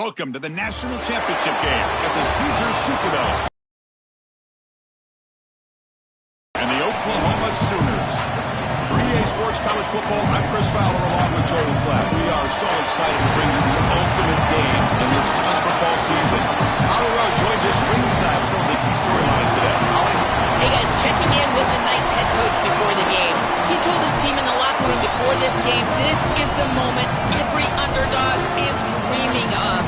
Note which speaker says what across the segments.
Speaker 1: Welcome to the National Championship game at the Caesars Superdome. And the Oklahoma Sooners. For EA Sports College Football, I'm Chris Fowler along with Joel Clapp. We are so excited to bring you the ultimate game in this college football season. Holly Rowe joins us ringside with some of the key storylines today. Holly?
Speaker 2: Hey guys, checking in with the Knights head coach before the game. He told his team in the locker room before this game, this is the moment every underdog is dreaming of.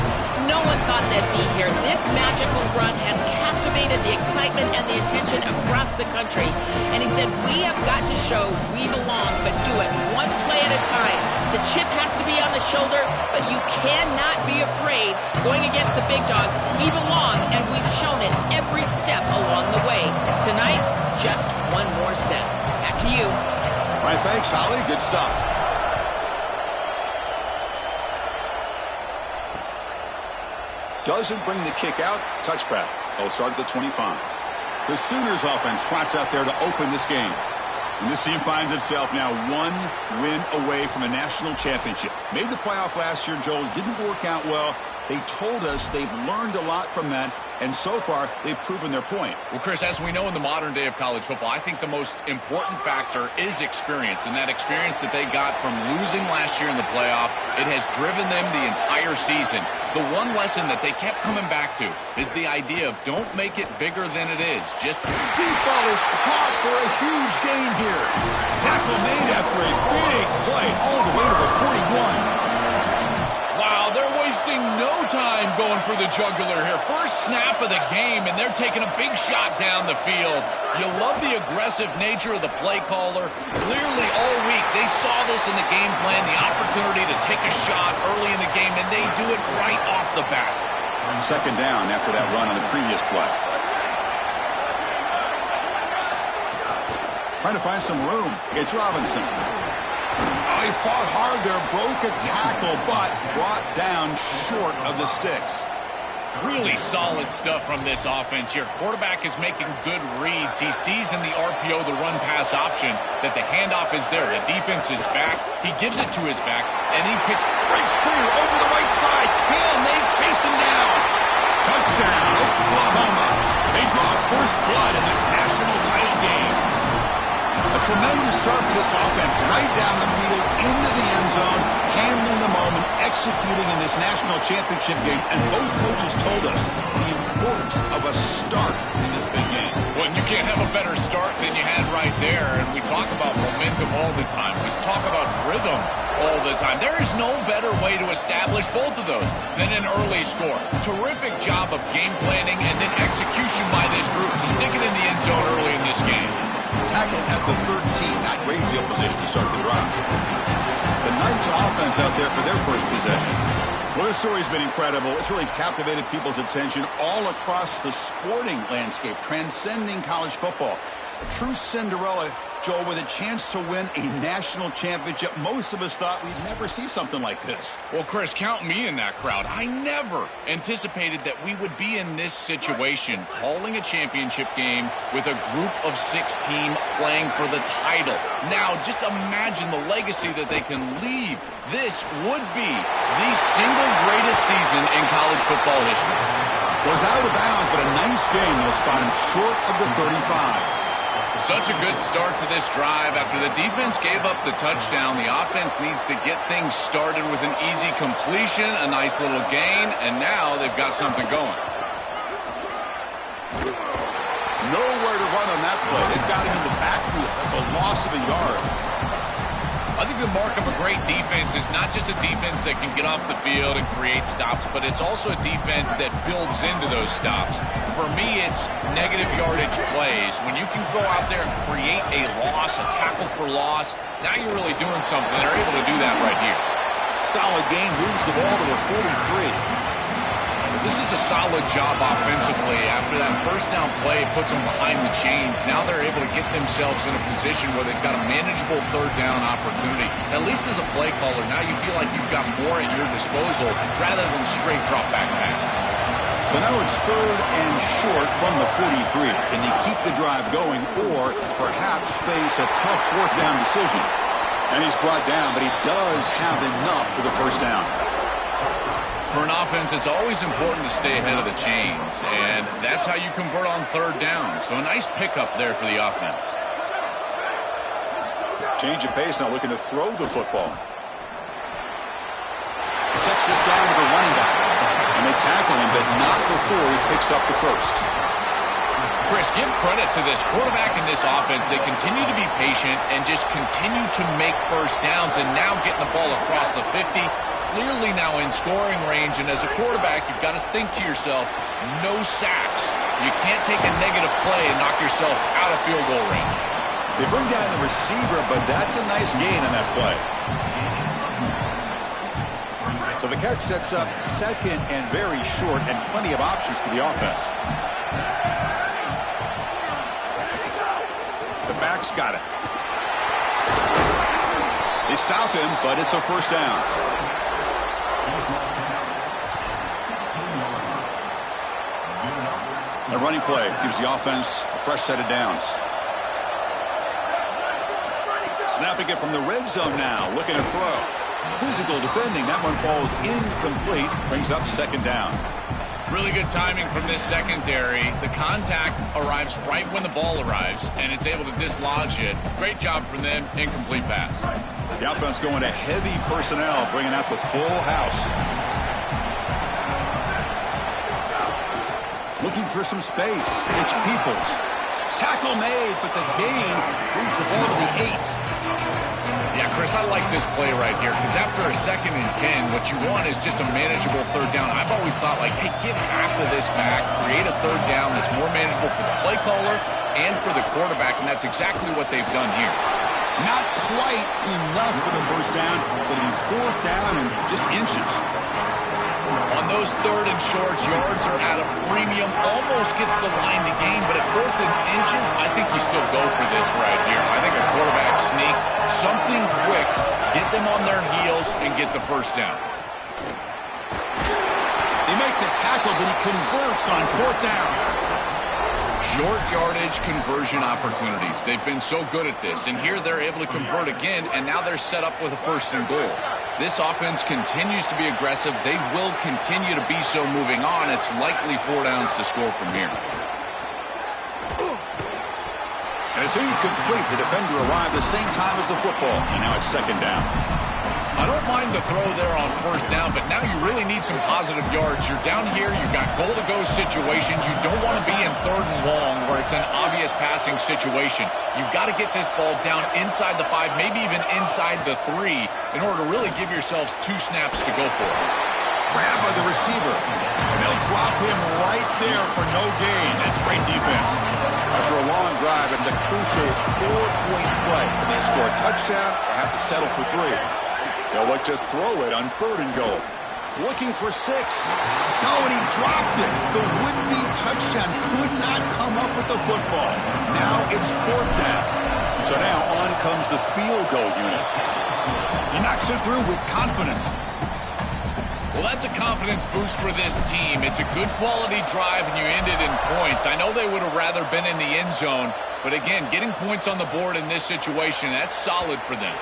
Speaker 2: No one thought they'd be here. This magical run has captivated the excitement and the attention across the country. And he said, we have got to show we belong, but do it one play at a time. The chip has to be on the shoulder, but you cannot be afraid. Going against the big dogs, we belong, and we've shown it every step along the way. Tonight, just one more step. Back to you.
Speaker 1: All right, thanks, Holly. Good stuff. Doesn't bring the kick out. Touchback. They'll start at the 25. The Sooners offense trots out there to open this game. And this team finds itself now one win away from a national championship. Made the playoff last year, Joel. Didn't work out well. They told us they've learned a lot from that, and so far, they've proven their point.
Speaker 3: Well, Chris, as we know in the modern day of college football, I think the most important factor is experience, and that experience that they got from losing last year in the playoff, it has driven them the entire season. The one lesson that they kept coming back to is the idea of don't make it bigger than it is. Just
Speaker 1: deep ball is caught for a huge gain here. Tackle made after a big play all the way to the 41.
Speaker 3: Wow, they're wasting no time going for the jugular here. First snap of the game, and they're taking a big shot down the field. You love the aggressive nature of the play caller. Clearly, all week, they saw this in the game plan, the opportunity to take a shot early in the game, and they do it right off the bat.
Speaker 1: Second down after that run on the previous play. Trying to find some room. It's Robinson. He fought hard there, broke a tackle, but brought down short of the sticks.
Speaker 3: Really solid stuff from this offense here. Quarterback is making good reads. He sees in the RPO, the run-pass option, that the handoff is there. The defense is back. He gives it to his back, and he picks.
Speaker 1: Breaks clear over the right side. Can they chase him down? Touchdown, Oklahoma. They draw first blood in this national title game. A tremendous start for this offense, right down the field, into the end zone, handling the moment, executing in this national championship game. And both coaches told us the importance of a start in this big game.
Speaker 3: Well, you can't have a better start than you had right there. And we talk about momentum all the time. We talk about rhythm all the time. There is no better way to establish both of those than an early score. Terrific job of game planning and then execution by this group to stick it in the end zone early in this game.
Speaker 1: Tackle at the 13, not great field position to start the drive. The Knights offense out there for their first possession. Well, this story's been incredible. It's really captivated people's attention all across the sporting landscape, transcending college football. A true Cinderella, Joel, with a chance to win a national championship. Most of us thought we'd never see something like this.
Speaker 3: Well, Chris, count me in that crowd. I never anticipated that we would be in this situation, calling a championship game with a group of 16 playing for the title. Now, just imagine the legacy that they can leave. This would be the single greatest season in college football history.
Speaker 1: Was out of bounds, but a nice game. They'll spot him short of the 35.
Speaker 3: Such a good start to this drive. After the defense gave up the touchdown, the offense needs to get things started with an easy completion, a nice little gain, and now they've got something going.
Speaker 1: Nowhere to run on that play. They've got him in the backfield. That's a loss of a yard.
Speaker 3: I think the mark of a great defense is not just a defense that can get off the field and create stops, but it's also a defense that builds into those stops. For me, it's negative yardage plays. When you can go out there and create a loss, a tackle for loss, now you're really doing something. They're able to do that right here.
Speaker 1: Solid gain, moves the ball to the 43.
Speaker 3: This is a solid job offensively. After that first down play, it puts them behind the chains. Now they're able to get themselves in a position where they've got a manageable third down opportunity. At least as a play caller, now you feel like you've got more at your disposal rather than straight drop back pass.
Speaker 1: So now it's third and short from the 43. Can they keep the drive going or perhaps face a tough fourth down decision? And he's brought down, but he does have enough for the first down.
Speaker 3: For an offense, it's always important to stay ahead of the chains, and that's how you convert on third down. So a nice pickup there for the offense.
Speaker 1: Change of pace now, looking to throw the football. Checks this down to the running back. And they tackle him, but not before he picks up the first.
Speaker 3: Chris, give credit to this quarterback and this offense. They continue to be patient and just continue to make first downs, and now getting the ball across the 50. Clearly now in scoring range, and as a quarterback, you've got to think to yourself, no sacks. You can't take a negative play and knock yourself out of field goal range.
Speaker 1: They bring down the receiver, but that's a nice gain on that play. So the catch sets up second and very short, and plenty of options for the offense. The back's got it. They stop him, but it's a first down. A running play gives the offense a fresh set of downs. Snapping it from the red zone now, looking to throw. Physical defending, that one falls incomplete, brings up second down.
Speaker 3: Really good timing from this secondary. The contact arrives right when the ball arrives, and it's able to dislodge it. Great job from them, incomplete pass.
Speaker 1: The offense going to heavy personnel, bringing out the full house. Looking for some space. It's Peoples. Tackle made, but the gain moves the ball to the 8.
Speaker 3: Yeah, Chris, I like this play right here because after a 2nd and 10, what you want is just a manageable third down. I've always thought, like, hey, get half of this back, create a third down that's more manageable for the play caller and for the quarterback, and that's exactly what they've done here.
Speaker 1: Not quite enough for the first down, but in fourth down and just inches.
Speaker 3: On those 3rd and shorts, yards are at a premium. Almost gets the line to gain, but at 4th and inches, I think you still go for this right here. I think a quarterback sneak, something quick, get them on their heels and get the first down.
Speaker 1: They make the tackle, but he converts on 4th down.
Speaker 3: Short yardage conversion opportunities. They've been so good at this, and here they're able to convert again, and now they're set up with a 1st and goal. This offense continues to be aggressive. They will continue to be so moving on. It's likely 4 downs to score from here.
Speaker 1: And it's incomplete. The defender arrived the same time as the football, and now it's 2nd down.
Speaker 3: I don't mind the throw there on 1st down, but now you really need some positive yards. You're down here, you've got goal-to-go situation. You don't want to be in 3rd and long where it's an obvious passing situation. You've got to get this ball down inside the 5, maybe even inside the 3, in order to really give yourselves 2 snaps to go for it.
Speaker 1: Grab by the receiver. And they'll drop him right there for no gain. That's great defense. After a long drive, it's a crucial 4-point play. They score a touchdown or have to settle for 3. They'll look to throw it on 3rd and goal. Looking for 6. No, and he dropped it. The would-be touchdown could not come up with the football. Now it's 4th down. So now on comes the field goal unit. He knocks it through with confidence.
Speaker 3: Well, that's a confidence boost for this team. It's a good quality drive, and you end it in points. I know they would have rather been in the end zone, but again, getting points on the board in this situation, that's solid for them.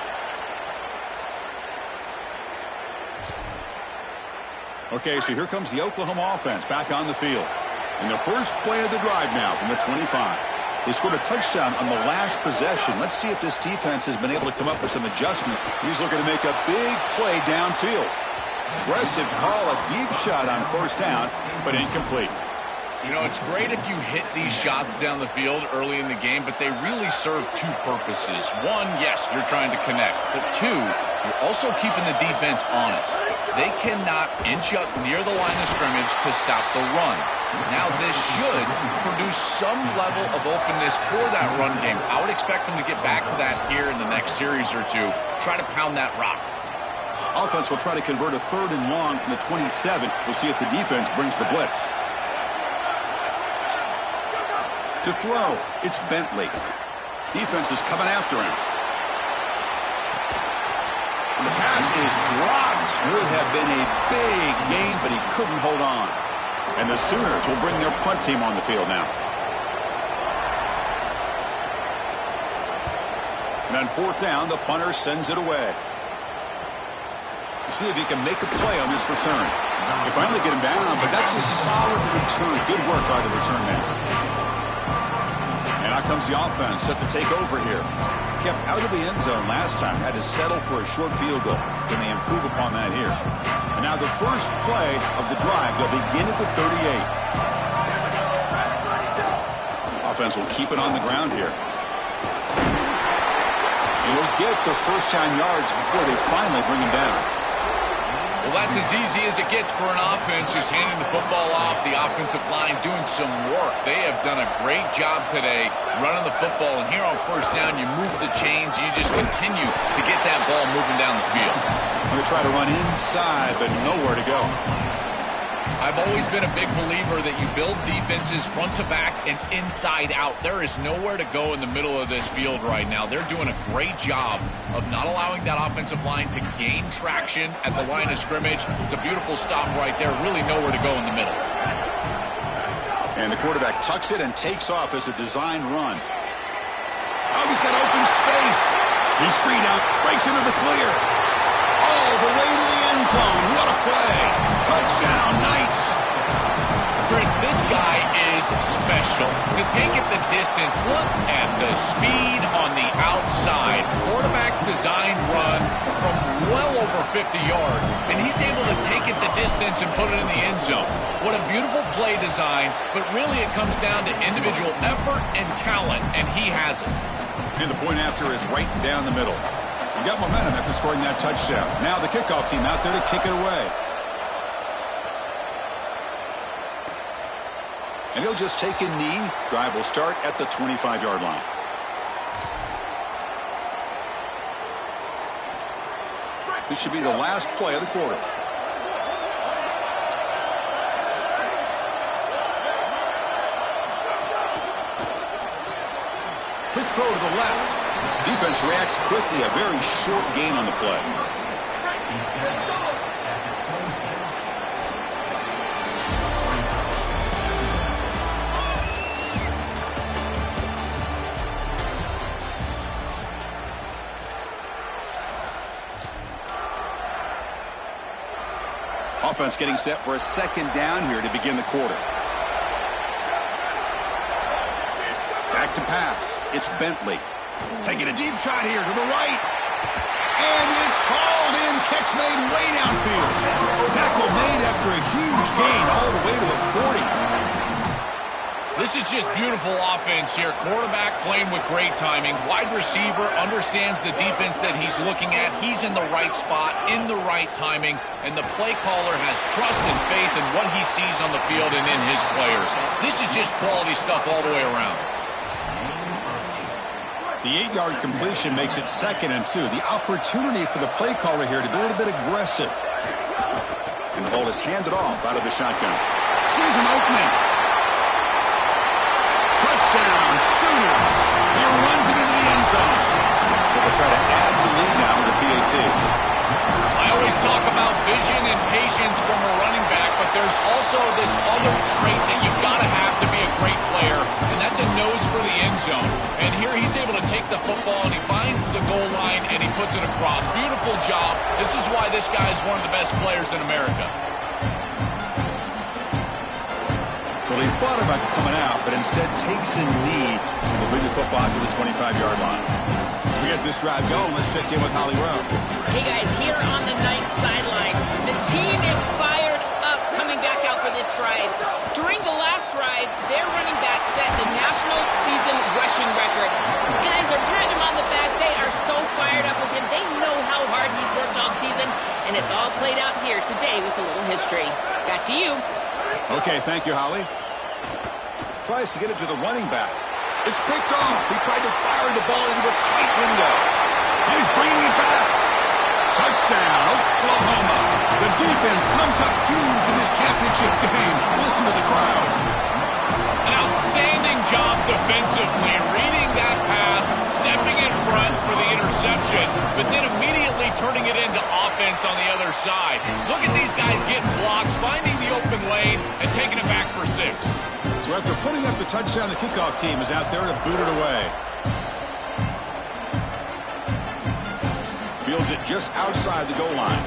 Speaker 1: Okay, so here comes the Oklahoma offense back on the field. In the first play of the drive now from the 25. They scored a touchdown on the last possession. Let's see if this defense has been able to come up with some adjustment. He's looking to make a big play downfield. Aggressive call, a deep shot on 1st down, but incomplete.
Speaker 3: You know, it's great if you hit these shots down the field early in the game, but they really serve 2 purposes. 1, yes, you're trying to connect. But 2, you're also keeping the defense honest. They cannot inch up near the line of scrimmage to stop the run. Now, this should produce some level of openness for that run game. I would expect them to get back to that here in the next series or 2. Try to pound that rock.
Speaker 1: Offense will try to convert a 3rd and long from the 27. We'll see if the defense brings the blitz. To throw, it's Bentley. Defense is coming after him. And the pass is dropped. Would have been a big gain, but he couldn't hold on. And the Sooners will bring their punt team on the field now. And on 4th down, the punter sends it away. See if he can make a play on this return. They finally get him down, but that's a solid return. Good work by the return man. And out comes the offense set to take over here. Kept out of the end zone last time. Had to settle for a short field goal. Can they improve upon that here? And now the first play of the drive. They'll begin at the 38. Offense will keep it on the ground here. He'll get the first-down yards before they finally bring him down.
Speaker 3: Well, that's as easy as it gets for an offense, just handing the football off, the offensive line doing some work. They have done a great job today running the football, and here on first down, you move the chains, you just continue to get that ball moving down the field.
Speaker 1: I'm going to try to run inside, but nowhere to go.
Speaker 3: I've always been a big believer that you build defenses front to back and inside out. There is nowhere to go in the middle of this field right now. They're doing a great job of not allowing that offensive line to gain traction at the line of scrimmage. It's a beautiful stop right there. Really nowhere to go in the middle.
Speaker 1: And the quarterback tucks it and takes off as a design run. Oh, he's got open space. He's freed out, breaks into the clear. All the way to the end zone. What a play. Touchdown, Knights.
Speaker 3: Chris, this guy is special. To take it the distance, look at the speed on the outside. Quarterback designed run from well over 50 yards, and he's able to take it the distance and put it in the end zone. What a beautiful play design, but really it comes down to individual effort and talent, and he has it.
Speaker 1: And the point after is right down the middle. You got momentum after scoring that touchdown. Now the kickoff team out there to kick it away. And he'll just take a knee. Drive will start at the 25-yard line. This should be the last play of the quarter. Quick throw to the left. Defense reacts quickly. A very short gain on the play. Offense getting set for a second down here to begin the quarter. Back to pass. It's Bentley. Taking a deep shot here to the right. And it's hauled in. Catch made way downfield. Tackle made after a huge gain all the way to the 40.
Speaker 3: This is just beautiful offense here. Quarterback playing with great timing. Wide receiver understands the defense that he's looking at. He's in the right spot, in the right timing, and the play caller has trust and faith in what he sees on the field and in his players. This is just quality stuff all the way around.
Speaker 1: The 8-yard completion makes it 2nd and 2. The opportunity for the play caller here to be a little bit aggressive. And the ball is handed off out of the shotgun. Sees an opening. Touchdown, Sooners. He runs it into the end zone. They'll try to add the lead now with the PAT.
Speaker 3: I always talk about vision and patience from a running back, but there's also this other trait that you've got to have to be a great player, and that's a nose for the end zone. And here he's able to take the football, and he finds the goal line, and he puts it across. Beautiful job. This is why this guy is one of the best players in America.
Speaker 1: Well, he thought about coming out, but instead takes a knee and will bring the football to the 25-yard line. As we get this drive going, let's check in with Holly Rowe.
Speaker 2: Hey, guys, here on the Knights sideline, the team is fired up coming back out for this drive. During the last drive, their running back set the national season rushing record. Guys are patting him on the back. They are so fired up with him. They know how hard he's worked all season, and it's all played out here today with a little history. Back to you.
Speaker 1: Okay, thank you, Holly. Tries to get it to the running back. It's picked off. He tried to fire the ball into a tight window. And he's bringing it back. Touchdown, Oklahoma. The defense comes up huge in this championship game. Listen to the crowd.
Speaker 3: An outstanding job defensively, reading that pass, stepping in front for the interception, but then immediately turning it into offense on the other side. Look at these guys getting blocks, finding the open lane, and taking it back for 6.
Speaker 1: So after putting up the touchdown, the kickoff team is out there to boot it away. Fields it just outside the goal line.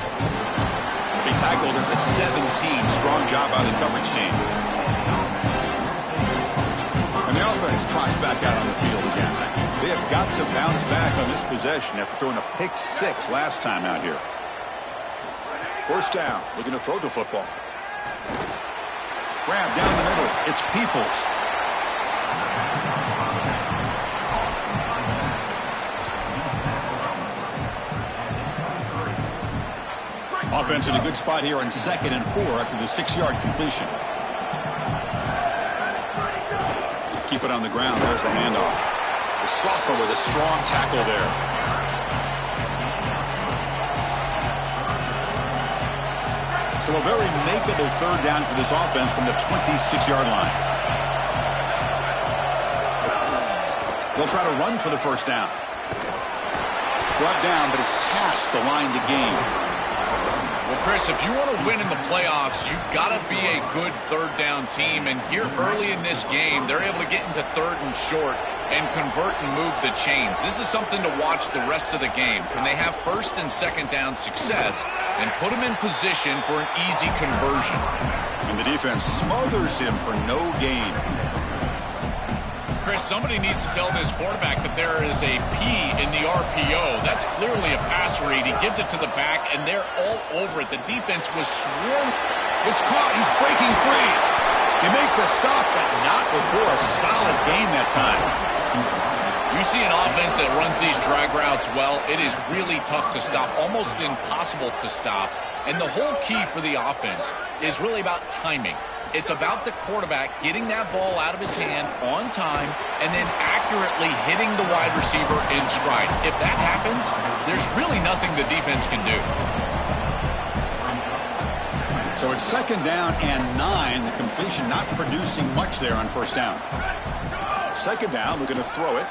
Speaker 1: He tackled at the 17. Strong job by the coverage team. And the offense trots back out on the field again. They have got to bounce back on this possession after throwing a pick 6 last time out here. First down, looking to throw the football. Grab down the middle. It's Peoples. Offense in a good spot here on 2nd and 4 after the 6-yard completion. Keep it on the ground. There's the handoff. The sophomore with a strong tackle there. So a very makeable 3rd down for this offense from the 26-yard line. They'll try to run for the first down. Brought down, but it's past the line to gain.
Speaker 3: Well, Chris, if you want to win in the playoffs, you've got to be a good 3rd down team. And here early in this game, they're able to get into 3rd and short and convert and move the chains. This is something to watch the rest of the game. Can they have 1st and 2nd down success and put them in position for an easy conversion?
Speaker 1: And the defense smothers him for no gain.
Speaker 3: Chris, somebody needs to tell this quarterback that there is a P in the RPO. That's clearly a pass read. He gives it to the back, and they're all over it. The defense was swarmed.
Speaker 1: It's caught. He's breaking free. They make the stop, but not before a solid gain that time.
Speaker 3: You see an offense that runs these drag routes well, it is really tough to stop, almost impossible to stop. And the whole key for the offense is really about timing. It's about the quarterback getting that ball out of his hand on time and then accurately hitting the wide receiver in stride. If that happens, there's really nothing the defense can do.
Speaker 1: So it's 2nd down and 9. The completion not producing much there on 1st down. 2nd down, we're going to throw it.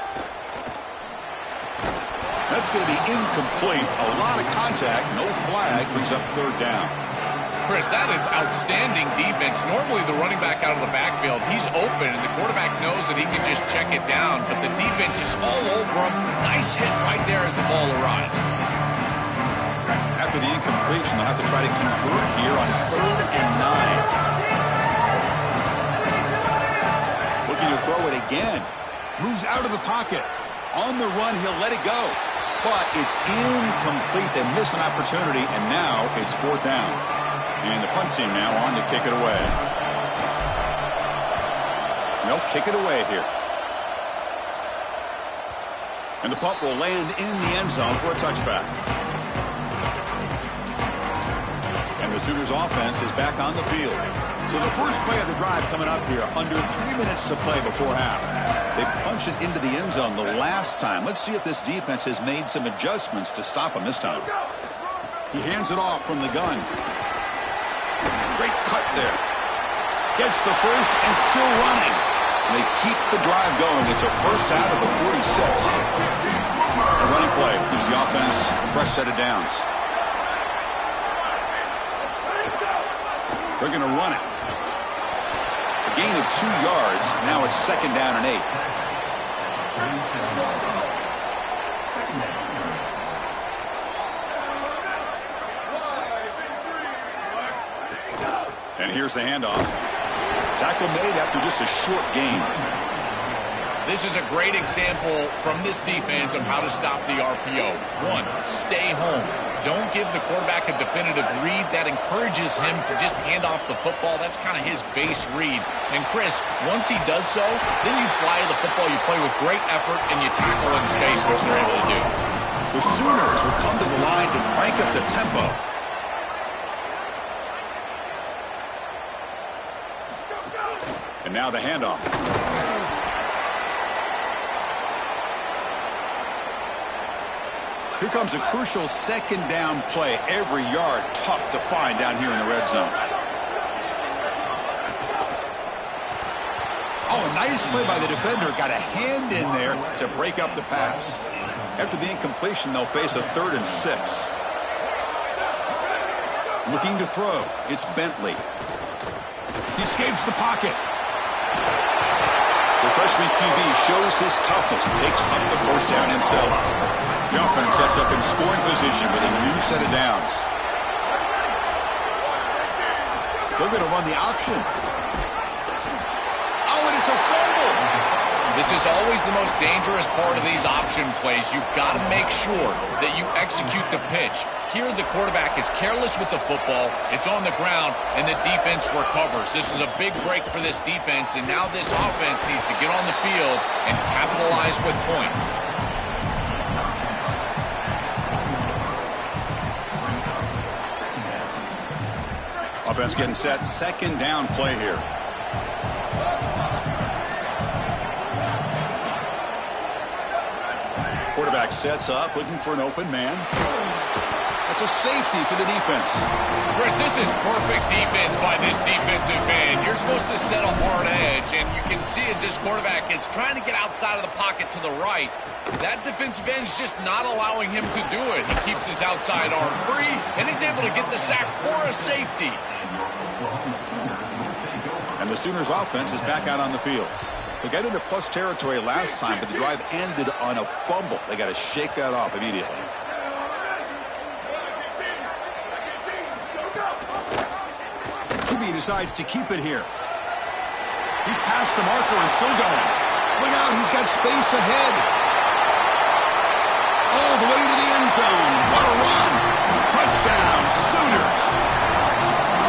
Speaker 1: That's going to be incomplete. A lot of contact, no flag, brings up 3rd down.
Speaker 3: Chris, that is outstanding defense. Normally the running back out of the backfield, he's open, and the quarterback knows that he can just check it down, but the defense is all over him. Nice hit right there as the ball arrives.
Speaker 1: After the incompletion, they'll have to try to convert here on 3rd and 9. Looking to throw it again. Moves out of the pocket. On the run, he'll let it go. But it's incomplete. They miss an opportunity, and now it's 4th down. And the punt team now on to kick it away. They'll kick it away here. And the punt will land in the end zone for a touchback. And the Sooners offense is back on the field. So the first play of the drive coming up here, under 3 minutes to play before half. They punched it into the end zone the last time. Let's see if this defense has made some adjustments to stop him this time. He hands it off from the gun. Great cut there. Gets the first and still running. And they keep the drive going. It's a first out of the 46. A running play gives the offense a fresh set of downs. They're going to run it. A gain of 2 yards. Now it's 2nd down and 8. And here's the handoff. Tackle made after just a short gain.
Speaker 3: This is a great example from this defense of how to stop the RPO. 1, stay home. Don't give the quarterback a definitive read. That encourages him to just hand off the football. That's kind of his base read. And Chris, once he does so, then you fly the football, you play with great effort, and you tackle in space, which they're able to do.
Speaker 1: The Sooners will come to the line to crank up the tempo. And now the handoff. Here comes a crucial 2nd down play. Every yard tough to find down here in the red zone. Oh, nice play by the defender. Got a hand in there to break up the pass. After the incompletion, they'll face a 3rd and 6. Looking to throw. It's Bentley. He escapes the pocket. The freshman QB shows his toughness, picks up the first down himself. The offense sets up in scoring position with a new set of downs. They're going to run the option. Oh, and it's a fumble.
Speaker 3: This is always the most dangerous part of these option plays. You've got to make sure that you execute the pitch. Here, the quarterback is careless with the football. It's on the ground, and the defense recovers. This is a big break for this defense, and now this offense needs to get on the field and capitalize with points.
Speaker 1: Offense getting set. Second down play here. Quarterback sets up, looking for an open man. That's a safety for the defense.
Speaker 3: Chris, this is perfect defense by this defensive end. You're supposed to set a hard edge, and you can see as this quarterback is trying to get outside of the pocket to the right, that defensive end is just not allowing him to do it. He keeps his outside arm free, and he's able to get the sack for a safety.
Speaker 1: And the Sooners offense is back out on the field. They got into plus territory last time, but the drive ended on a fumble. They got to shake that off immediately. QB decides to keep it here. He's past the marker and still going. Look out, he's got space ahead. All the way to the end zone. What a run. Touchdown, Sooners.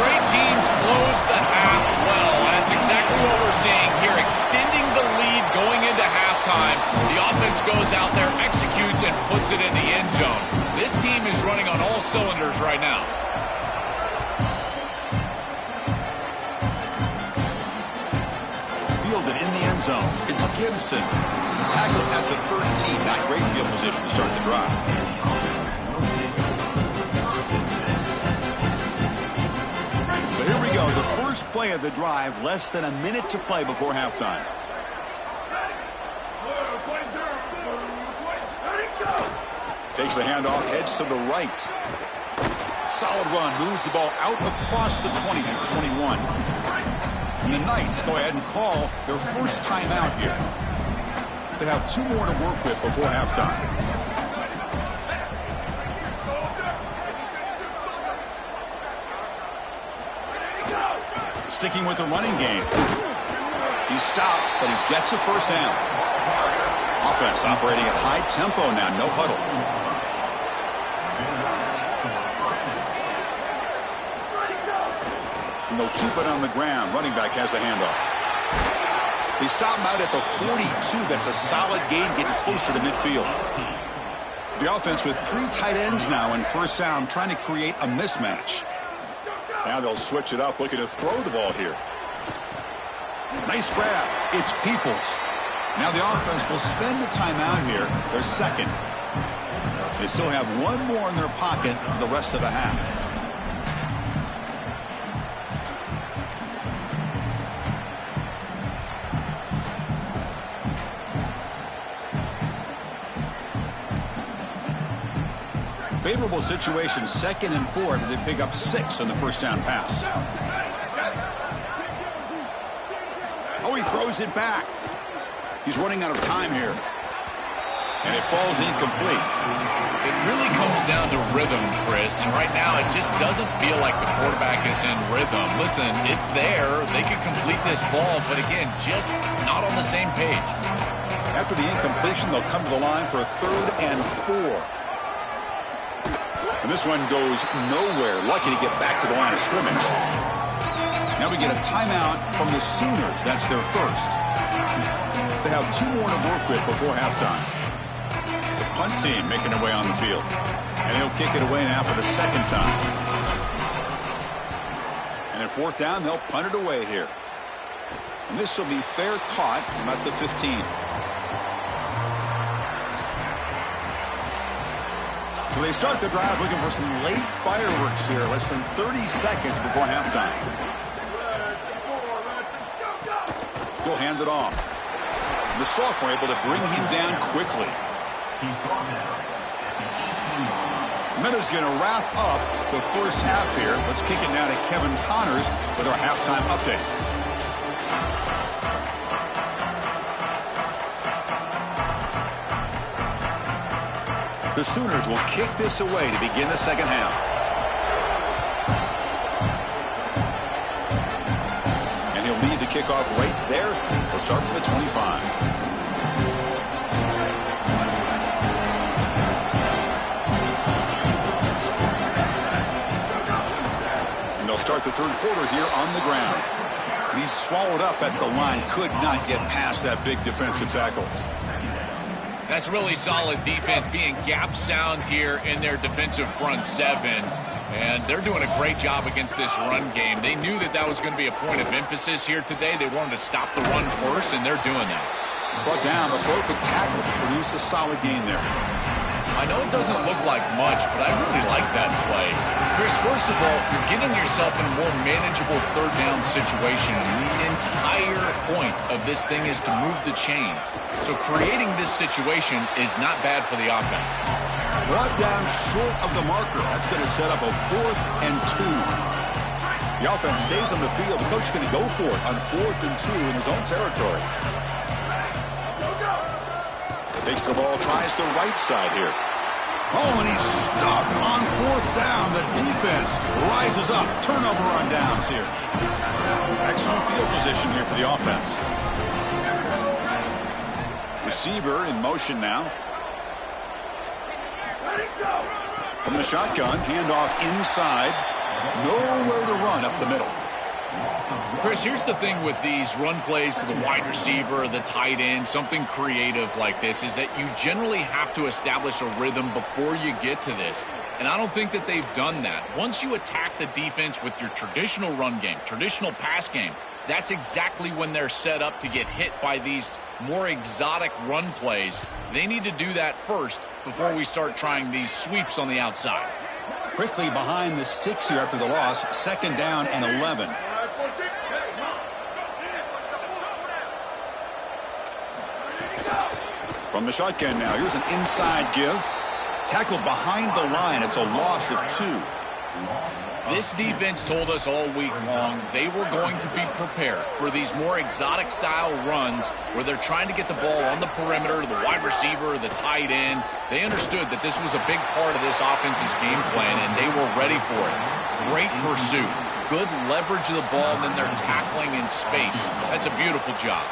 Speaker 3: Great teams close the half well. That's exactly what we're seeing here, extending the lead going into halftime. The offense goes out there, executes, and puts it in the end zone. This team is running on all cylinders right now.
Speaker 1: Fielded in the end zone. It's Gibson. Tackled at the 13. Not great field position to start the drive. So here we go. The first play of the drive. Less than a minute to play before halftime. Takes the handoff, heads to the right. Solid run, moves the ball out across the 20 to the 21. And the Knights go ahead and call their first timeout here. They have 2 more to work with before halftime. Sticking with the running game. He's stopped, but he gets a first down. Offense operating at high tempo now, no huddle. And they'll keep it on the ground. Running back has the handoff. They stop him out at the 42. That's a solid gain, getting closer to midfield. The offense with 3 tight ends now in first down, trying to create a mismatch. Now they'll switch it up, looking to throw the ball here. Nice grab. It's Peoples. Now the offense will spend the timeout here, their second. They still have 1 more in their pocket for the rest of the half. Favorable situation, 2nd and 4, they pick up 6 on the first down pass. Oh, he throws it back. He's running out of time here. And it falls incomplete.
Speaker 3: It really comes down to rhythm, Chris. And right now, it just doesn't feel like the quarterback is in rhythm. Listen, it's there. They can complete this ball, but again, just not on the same page.
Speaker 1: After the incompletion, they'll come to the line for a 3rd and 4. And this one goes nowhere. Lucky to get back to the line of scrimmage. Now we get a timeout from the Sooners. That's their first. They have 2 more to work with before halftime. The punt team making their way on the field. And he'll kick it away now for the 2nd time. And at 4th down, they'll punt it away here. And this will be fair caught about the 15. So they start the drive looking for some late fireworks here. Less than 30 seconds before halftime. He'll hand it off. The sophomore able to bring him down quickly. Meadows going to wrap up the first half here. Let's kick it now to Kevin Connors with our halftime update. The Sooners will kick this away to begin the second half. kickoff right there. They'll start from the 25. And they'll start the third quarter here on the ground. He's swallowed up at the line. Could not get past that big defensive tackle.
Speaker 3: That's really solid defense, being gap sound here in their defensive front seven. And they're doing a great job against this run game. They knew that that was going to be a point of emphasis here today. They wanted to stop the run first, and they're doing that.
Speaker 1: Brought down the broken tackle to produce a solid gain there.
Speaker 3: I know it doesn't look like much, but I really like that play. Chris, first of all, you're getting yourself in a more manageable third down situation. And the entire point of this thing is to move the chains. So creating this situation is not bad for the offense.
Speaker 1: Brought down short of the marker. That's going to set up a 4th and 2. The offense stays on the field. The coach is going to go for it on 4th and 2 in his own territory. Takes the ball, tries the right side here. Oh, and he's stuffed on 4th down. The defense rises up. Turnover on downs here. Excellent field position here for the offense. Receiver in motion now. From the shotgun, handoff inside. Nowhere to run up the middle.
Speaker 3: Chris, here's the thing with these run plays to the wide receiver, the tight end, something creative like this, is that you generally have to establish a rhythm before you get to this. And I don't think that they've done that. Once you attack the defense with your traditional run game, traditional pass game, that's exactly when they're set up to get hit by these more exotic run plays. They need to do that first before we start trying these sweeps on the outside.
Speaker 1: Quickly behind the sticks here after the loss. 2nd down and 11. From the shotgun now. Here's an inside give. Tackled behind the line. It's a loss of 2.
Speaker 3: This defense told us all week long they were going to be prepared for these more exotic style runs where they're trying to get the ball on the perimeter, the wide receiver, the tight end. They understood that this was a big part of this offense's game plan, and they were ready for it. Great pursuit, good leverage of the ball, and then they're tackling in space. That's a beautiful job.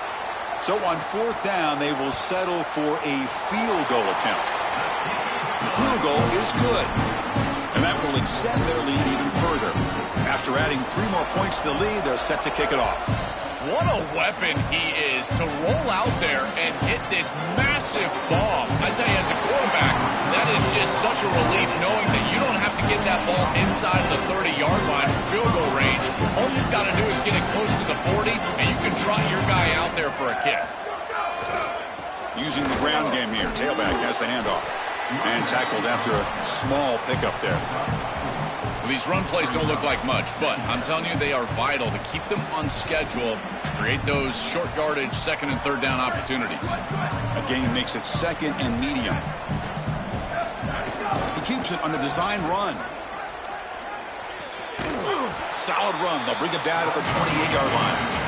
Speaker 1: So on 4th down, they will settle for a field goal attempt. The field goal is good. And that will extend their lead even further. After adding 3 more points to the lead, they're set to kick it off.
Speaker 3: What a weapon he is to roll out there and hit this massive bomb. I tell you, as a quarterback, that is just such a relief knowing that you don't have to get that ball inside the 30-yard line for field goal range. All you've got to do is get it close to the 40, and you can trot your guy out there for a kick.
Speaker 1: Using the ground game here. Tailback has the handoff. And tackled after a small pickup there.
Speaker 3: Well, these run plays don't look like much, but I'm telling you, they are vital to keep them on schedule, create those short yardage 2nd and 3rd down opportunities.
Speaker 1: Again, makes it 2nd and medium. He keeps it on a design run. Solid run. They'll bring it down at the 28-yard line.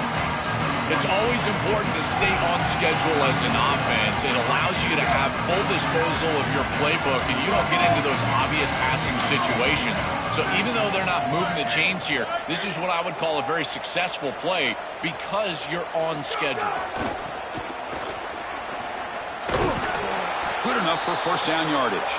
Speaker 3: It's always important to stay on schedule as an offense. It allows you to have full disposal of your playbook, and you don't get into those obvious passing situations. So even though they're not moving the chains here, this is what I would call a very successful play because you're on schedule.
Speaker 1: Good enough for 1st down yardage.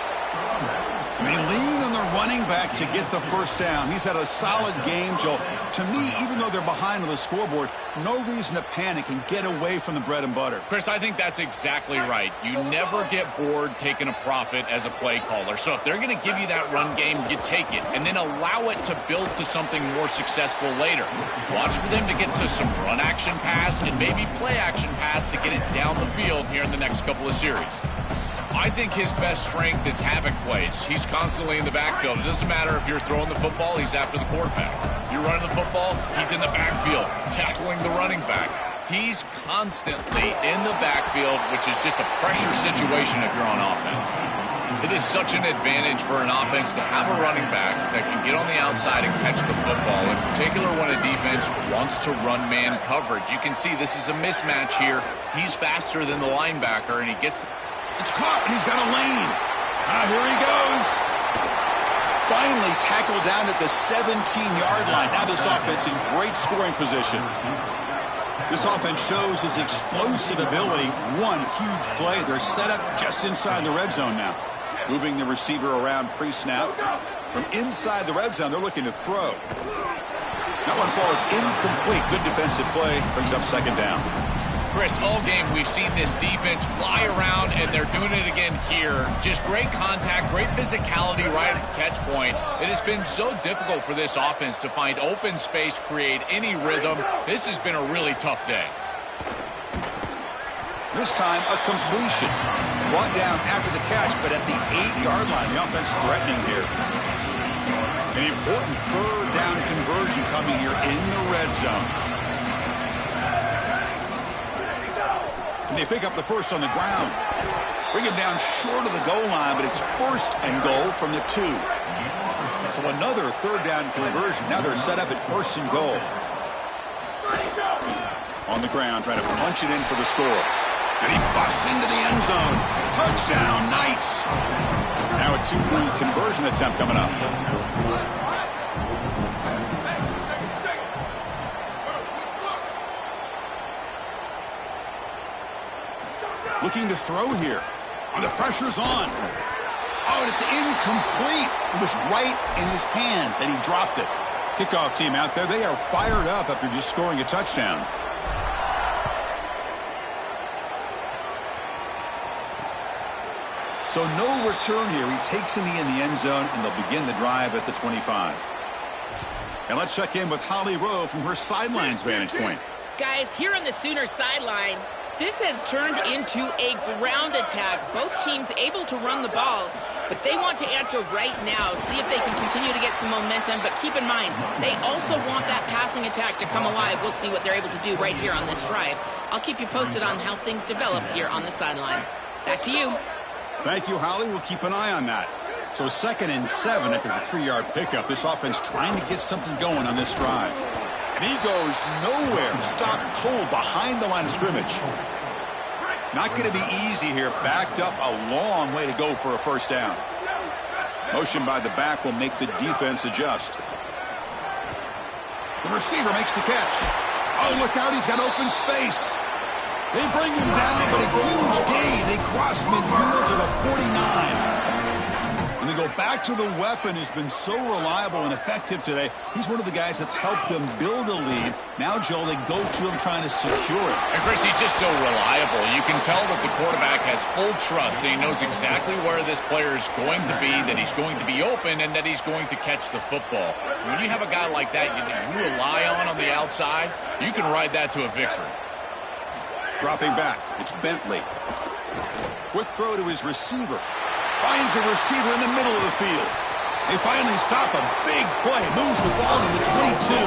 Speaker 1: They lean on their running back to get the 1st down. He's had a solid game, Joe. To me, even though they're behind on the scoreboard, no reason to panic and get away from the bread and butter.
Speaker 3: Chris, I think that's exactly right. You never get bored taking a profit as a play caller. So if they're going to give you that run game, you take it and then allow it to build to something more successful later. Watch for them to get to some run action pass and maybe play action pass to get it down the field here in the next couple of series. I think his best strength is havoc plays. He's constantly in the backfield. It doesn't matter if you're throwing the football, he's after the quarterback. You're running the football, he's in the backfield, tackling the running back. He's constantly in the backfield, which is just a pressure situation if you're on offense. It is such an advantage for an offense to have a running back that can get on the outside and catch the football, in particular when a defense wants to run man coverage. You can see this is a mismatch here. He's faster than the linebacker, and he gets...
Speaker 1: It's caught, and he's got a lane. Here he goes. Finally tackled down at the 17-yard line. Now this offense in great scoring position. This offense shows its explosive ability. One huge play. They're set up just inside the red zone now. Moving the receiver around pre-snap. From inside the red zone, they're looking to throw. That one falls incomplete. Good defensive play. Brings up second down.
Speaker 3: Chris, all game we've seen this defense fly around, and they're doing it again here. Just great contact, great physicality right at the catch point. It has been so difficult for this offense to find open space, create any rhythm. This has been a really tough day.
Speaker 1: This time, a completion. Brought down after the catch, but at the 8-yard line. The offense threatening here. An important third down conversion coming here in the red zone. And they pick up the first on the ground. Bring it down short of the goal line, but it's first and goal from the 2. So another third down conversion. Now they're set up at first and goal. On the ground, trying to punch it in for the score. And he busts into the end zone. Touchdown, Knights. Now a 2-point conversion attempt coming up. Looking to throw here. Oh, the pressure's on. Oh, and it's incomplete. It was right in his hands, and he dropped it. Kickoff team out there. They are fired up after just scoring a touchdown. So no return here. He takes it in the end zone, and they'll begin the drive at the 25. And let's check in with Holly Rowe from her sidelines vantage point.
Speaker 2: Guys, here on the Sooner sideline, this has turned into a ground attack. Both teams able to run the ball, but they want to answer right now, see if they can continue to get some momentum. But keep in mind, they also want that passing attack to come alive. We'll see what they're able to do right here on this drive. I'll keep you posted on how things develop here on the sideline. Back to you.
Speaker 1: Thank you, Holly. We'll keep an eye on that. So 2nd and 7 after the 3-yard pickup. This offense trying to get something going on this drive. And he goes nowhere. Stopped cold behind the line of scrimmage. Not going to be easy here. Backed up a long way to go for a first down. Motion by the back will make the defense adjust. The receiver makes the catch. Oh, look out. He's got open space. They bring him down, but a huge gain. They cross midfield to the 49. And they go back to the weapon who's been so reliable and effective today. He's one of the guys that's helped them build a lead. Now, Joel, they go to him trying to secure it.
Speaker 3: And, Chris, he's just so reliable. You can tell that the quarterback has full trust, that he knows exactly where this player is going to be, that he's going to be open, and that he's going to catch the football. When you have a guy like that you rely on the outside, you can ride that to a victory.
Speaker 1: Dropping back, it's Bentley. Quick throw to his receiver. Finds a receiver in the middle of the field. They finally stop a big play. Moves the ball to the 22.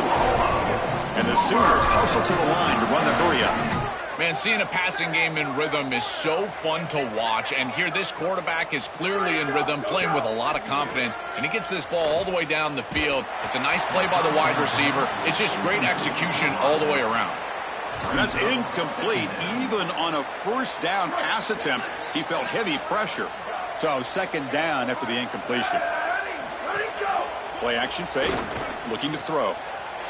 Speaker 1: And the Sooners hustle to the line to run the hurry up.
Speaker 3: Man, seeing a passing game in rhythm is so fun to watch. And here this quarterback is clearly in rhythm, playing with a lot of confidence. And he gets this ball all the way down the field. It's a nice play by the wide receiver. It's just great execution all the way around.
Speaker 1: And that's incomplete. Even on a first down pass attempt, he felt heavy pressure. So 2nd down after the incompletion. Play action fake. Looking to throw.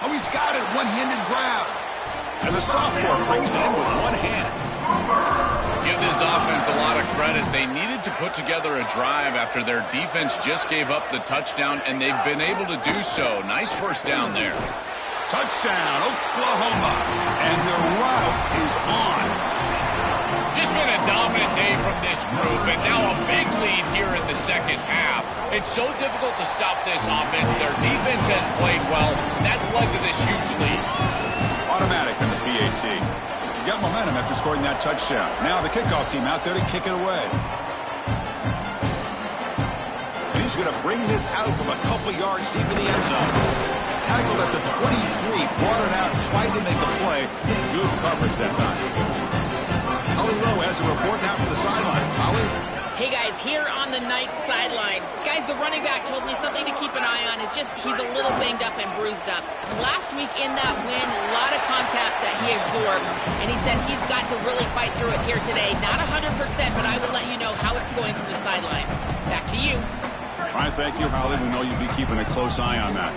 Speaker 1: Oh, he's got it. One-handed grab. And the sophomore brings it in with one hand.
Speaker 3: Give this offense a lot of credit. They needed to put together a drive after their defense just gave up the touchdown, and they've been able to do so. Nice first down there.
Speaker 1: Touchdown, Oklahoma. And the route is on.
Speaker 3: Just been a dominant day from this group, and now a big lead here in the second half. It's so difficult to stop this offense. Their defense has played well, and that's led to this huge lead.
Speaker 1: Automatic on the PAT. You got momentum after scoring that touchdown. Now the kickoff team out there to kick it away. And he's going to bring this out from a couple yards deep in the end zone. Tackled at the 23, brought it out, tried to make a play. Good coverage that time. Holly Rowe has a report now from the sidelines. Holly?
Speaker 2: Hey, guys, here on the Knights sideline. Guys, the running back told me something to keep an eye on. It's just he's a little banged up and bruised up. Last week in that win, a lot of contact that he absorbed, and he said he's got to really fight through it here today. Not 100%, but I will let you know how it's going from the sidelines. Back to you.
Speaker 1: All right, thank you, Holly. We know you'll be keeping a close eye on that.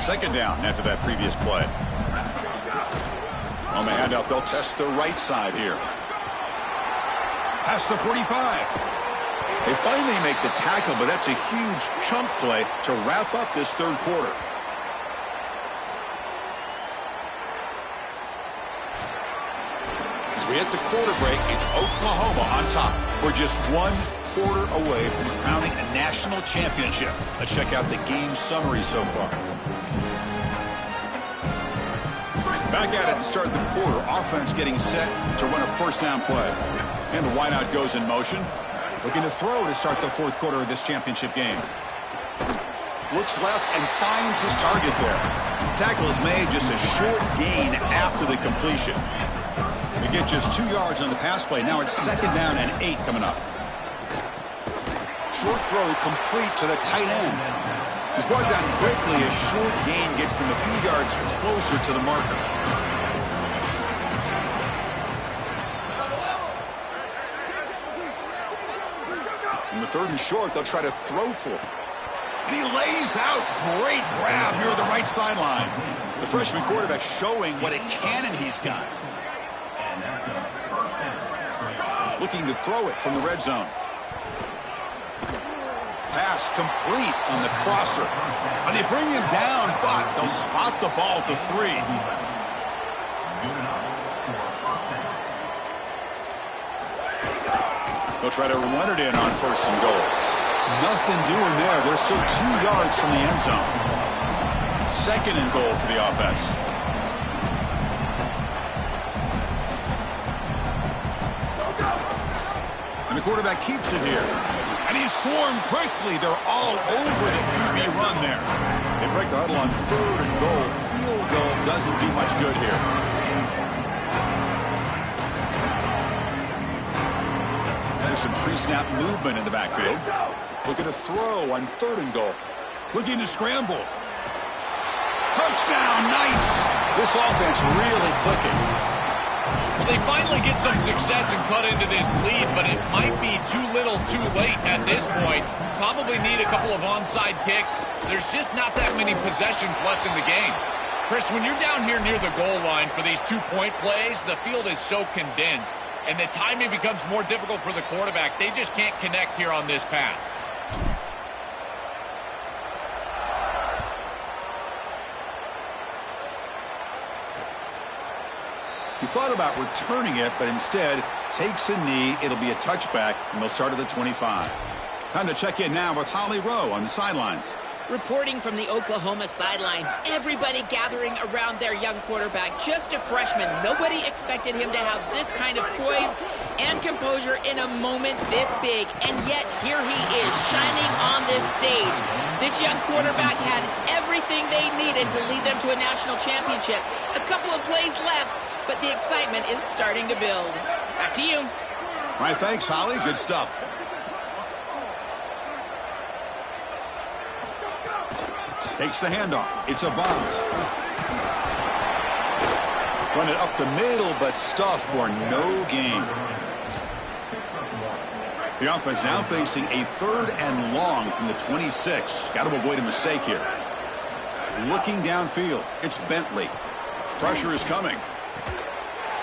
Speaker 1: 2nd down after that previous play. On the handoff, they'll test the right side here. Past the 45. They finally make the tackle, but that's a huge chunk play to wrap up this third quarter. As we hit the quarter break, it's Oklahoma on top. We're just one quarter away from crowning a national championship. Let's check out the game summary so far. Back at it to start the quarter. Offense getting set to run a first down play. And the wideout goes in motion. Looking to throw to start the fourth quarter of this championship game. Looks left and finds his target there. Tackle is made, just a short gain after the completion. We get just 2 yards on the pass play. Now it's 2nd down and 8 coming up. Short throw complete to the tight end. He's brought down quickly. A short gain gets them a few yards closer to the marker. In the 3rd and short, they'll try to throw for it. And he lays out. Great grab near the right sideline. The freshman quarterback showing what a cannon he's got. Looking to throw it from the red zone. Pass complete on the crosser. And they bring him down, but they'll spot the ball to 3. They'll try to run it in on 1st and goal. Nothing doing there. They're still 2 yards from the end zone. 2nd and goal for the offense. And the quarterback keeps it here. And he's swarmed quickly. They're all over the QB run there. They break the huddle on 3rd and goal. Field goal doesn't do much good here. There's some pre-snap movement in the backfield. Looking to throw on 3rd and goal. Looking to scramble. Touchdown, Knights. This offense really clicking.
Speaker 3: Well, they finally get some success and cut into this lead, but it might be too little too late at this point. Probably need a couple of onside kicks. There's just not that many possessions left in the game. Chris, when you're down here near the goal line for these 2-point plays, the field is so condensed, and the timing becomes more difficult for the quarterback. They just can't connect here on this pass.
Speaker 1: He thought about returning it, but instead takes a knee. It'll be a touchback, and they'll start at the 25. Time to check in now with Holly Rowe on the sidelines.
Speaker 2: Reporting from the Oklahoma sideline, everybody gathering around their young quarterback, just a freshman. Nobody expected him to have this kind of poise and composure in a moment this big, and yet here he is, shining on this stage. This young quarterback had everything they needed to lead them to a national championship. A couple of plays left, but the excitement is starting to build. Back to you.
Speaker 1: All right, thanks, Holly. Good stuff. Takes the handoff. It's a bunt. Run it up the middle, but stuff for no gain. The offense now facing a 3rd and long from the 26. Got to avoid a mistake here. Looking downfield. It's Bentley. Pressure is coming.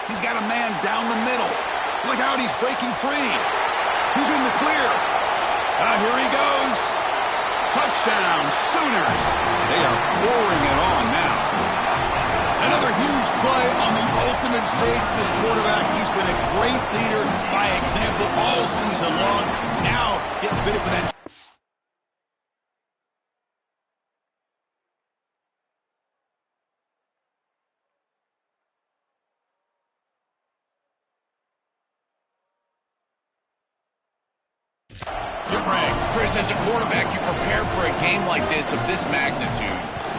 Speaker 1: He's got a man down the middle. Look out, he's breaking free. He's in the clear. Here he goes. Touchdown, Sooners. They are pouring it on now. Another huge play on the ultimate stage for this quarterback. He's been a great leader by example all season long. Now getting fitted for that.
Speaker 3: Chris, as a quarterback, you prepare for a game like this of this magnitude.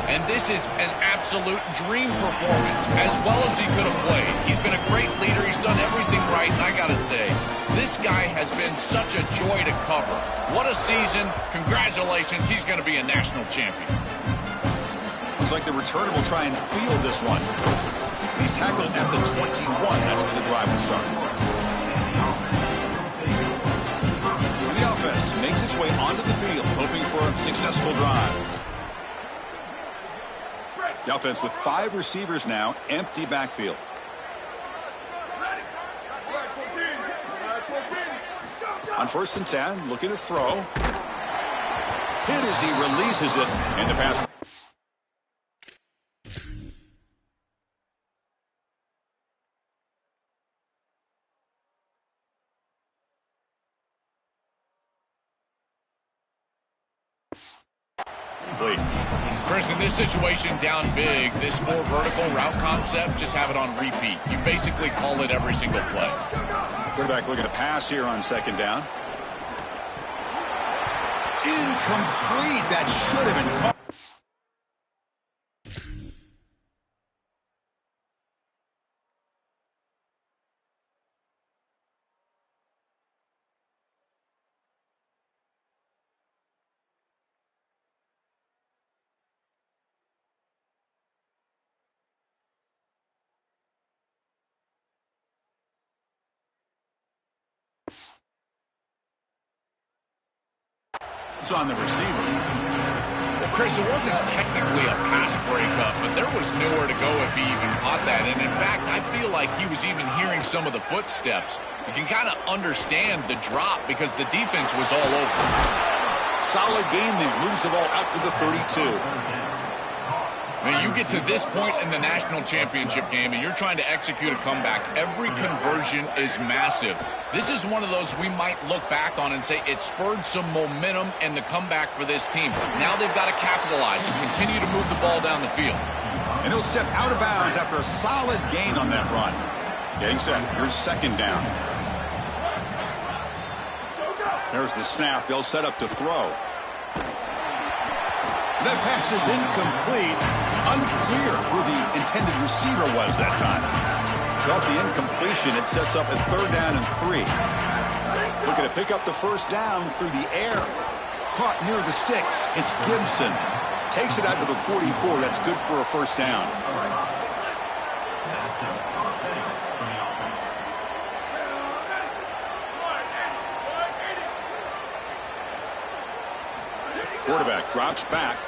Speaker 3: And this is an absolute dream performance, as well as he could have played. He's been a great leader. He's done everything right. And I got to say, this guy has been such a joy to cover. What a season. Congratulations. He's going to be a national champion.
Speaker 1: Looks like the returner will try and field this one. He's tackled at the 21. That's where the drive will start. The offense makes its way onto the field, hoping for a successful drive. The offense with 5 receivers now, empty backfield. On 1st and 10, looking to throw. Hit as he releases it, and the pass.
Speaker 3: Chris, in this situation down big, this 4 vertical route concept, just have it on repeat. You basically call it every single play.
Speaker 1: Quarterback looking to pass here on 2nd down. Incomplete. That should have been caught. It's on the receiver.
Speaker 3: Well, Chris, it wasn't technically a pass breakup, but there was nowhere to go if he even caught that. And in fact, I feel like he was even hearing some of the footsteps. You can kind of understand the drop because the defense was all over.
Speaker 1: Solid gain there. Moves the ball out to the 32.
Speaker 3: Now, you get to this point in the national championship game, and you're trying to execute a comeback. Every conversion is massive. This is one of those we might look back on and say it spurred some momentum in the comeback for this team. Now they've got to capitalize and continue to move the ball down the field.
Speaker 1: And he'll step out of bounds after a solid gain on that run. Getting set. Here's 2nd down. There's the snap. They'll set up to throw. That pass is incomplete. Unclear who the intended receiver was that time. So off the incompletion, it sets up a 3rd down and 3. Looking to pick up the 1st down through the air. Caught near the sticks. It's Gibson. Takes it out to the 44. That's good for a 1st down. Quarterback drops back.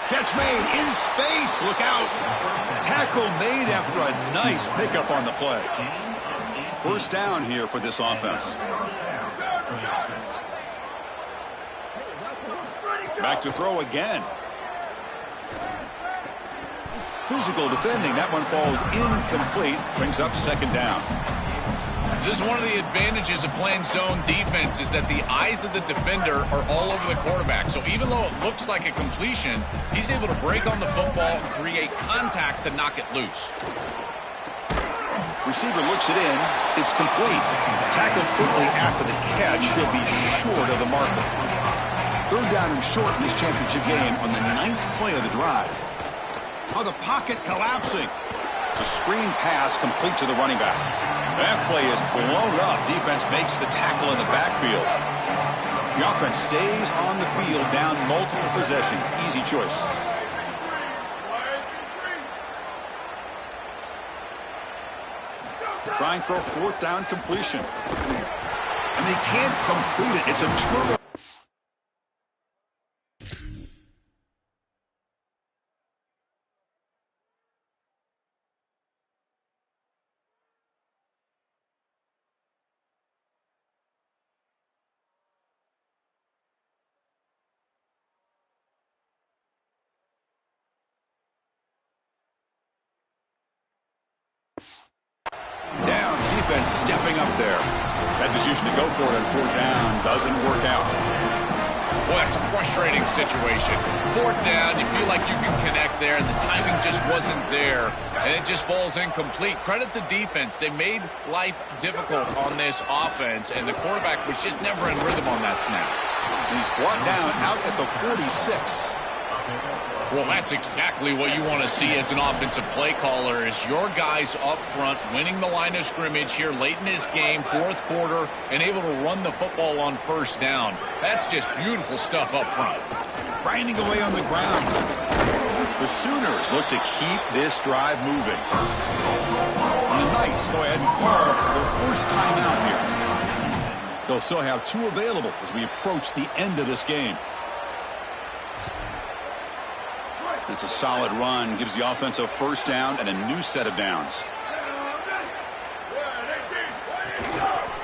Speaker 1: Catch made in space. Look out. Tackle made after a nice pickup on the play. 1st down here for this offense. Back to throw again. Physical defending. That one falls incomplete. Brings up 2nd down.
Speaker 3: This is one of the advantages of playing zone defense is that the eyes of the defender are all over the quarterback. So even though it looks like a completion, he's able to break on the football, create contact to knock it loose.
Speaker 1: Receiver looks it in. It's complete. Tackled quickly after the catch. He'll be short of the marker. 3rd down and short in this championship game on the 9th play of the drive. Oh, the pocket collapsing. It's a screen pass complete to the running back. That play is blown up. Defense makes the tackle in the backfield. The offense stays on the field down multiple possessions. Easy choice. Trying for a 4th down completion. And they can't complete it. It's a turnover. Defense stepping up there. That decision to go for it on 4th down doesn't work out.
Speaker 3: Boy, that's a frustrating situation. 4th down, you feel like you can connect there, and the timing just wasn't there, and it just falls incomplete. Credit the defense. They made life difficult on this offense, and the quarterback was just never in rhythm on that snap.
Speaker 1: He's brought down out at the 46.
Speaker 3: Well, that's exactly what you want to see as an offensive play caller is your guys up front winning the line of scrimmage here late in this game, 4th quarter, and able to run the football on 1st down. That's just beautiful stuff up front.
Speaker 1: Grinding away on the ground. The Sooners look to keep this drive moving. And the Knights go ahead and call their 1st timeout here. They'll still have 2 available as we approach the end of this game. It's a solid run. Gives the offense a 1st down and a new set of downs.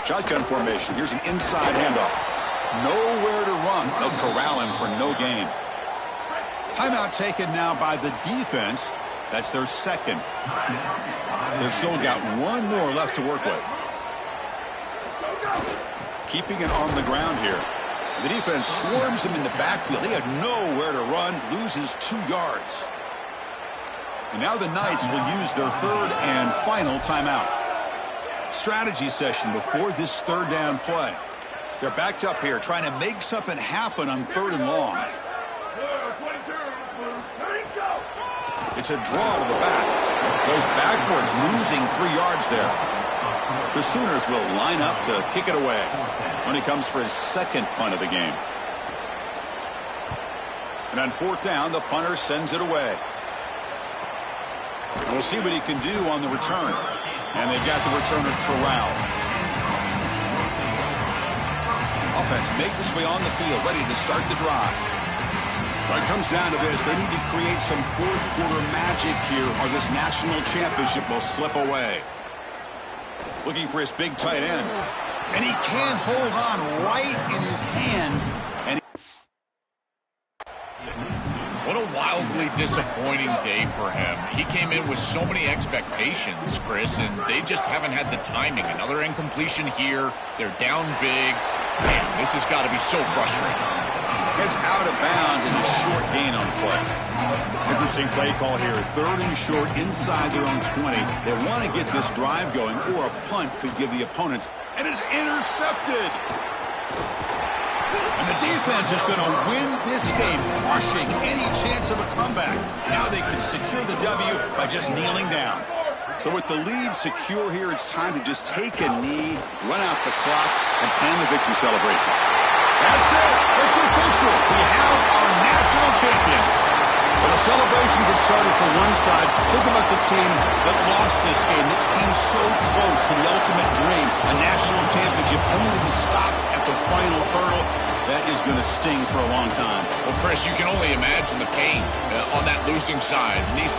Speaker 1: Shotgun formation. Here's an inside handoff. Nowhere to run. They'll corral him for no gain. Timeout taken now by the defense. That's their second. They've still got one more left to work with. Keeping it on the ground here. The defense swarms him in the backfield. He had nowhere to run, loses 2 yards. And now the Knights will use their third and final timeout. Strategy session before this third down play. They're backed up here trying to make something happen on 3rd and long. It's a draw to the back. Goes backwards, losing 3 yards there. The Sooners will line up to kick it away when he comes for his second punt of the game. And on 4th down, the punter sends it away. We'll see what he can do on the return. And they've got the returner corralled. Offense makes its way on the field, ready to start the drive. When it comes down to this, they need to create some fourth-quarter magic here, or this national championship will slip away. Looking for his big tight end. And he can't hold on right in his hands. And
Speaker 3: what a wildly disappointing day for him. He came in with so many expectations, Chris, and they just haven't had the timing. Another incompletion here. They're down big. Man, this has got to be so frustrating.
Speaker 1: It's out of bounds and a short gain on play. Interesting play call here. 3rd and short inside their own 20. They want to get this drive going, or a punt could give the opponents. And it's intercepted. And the defense is going to win this game, crushing any chance of a comeback. Now they can secure the W by just kneeling down. So with the lead secure here, it's time to just take a knee, run out the clock, and plan the victory celebration. That's it. It's official. We have our national champions. Well, the celebration gets started for one side. Think about the team that lost this game. It came so close to the ultimate dream, a national championship, only to be stopped at the final hurdle. That is going to sting for a long time.
Speaker 3: Well, Chris, you can only imagine the pain on that losing side. And these